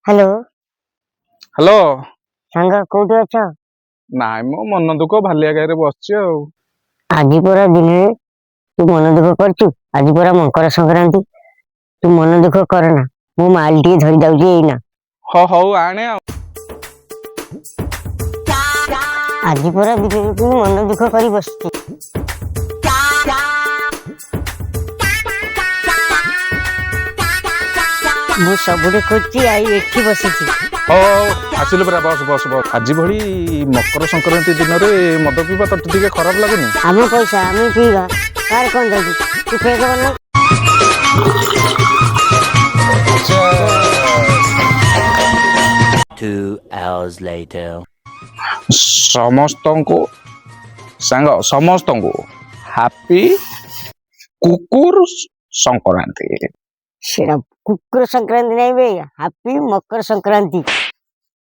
Hello. Hello. सांग कोठी अछ? नाइ मो मन दुख भालिया गाय रे बसछि ଆଉ। आज पूरा दिन तू मन दुख करचु। आज पूरा मकर संक्रांति, तू मन दुख करना। मु माल टी धरी जाउची एइना। हो हौ आणे आ। आज पूरा दिन तू मन दुख करी बसची। मु सबुडे खोजची आई एठी बसिची। हो आसिले परा बस बस बस। आज भली मकर संक्रांति दिन रे मद पीबा तो टिके खराब लागुनी। आम पैसा आम पीवा कार कोन जाउची तू फेक बना। 2 hours later. समस्तंको सांग समस्तंको हैप्पी कुकुर संक्रांति। सेरा कुकुर संक्रांति नहीं बे, हैप्पी मकर संक्रांति।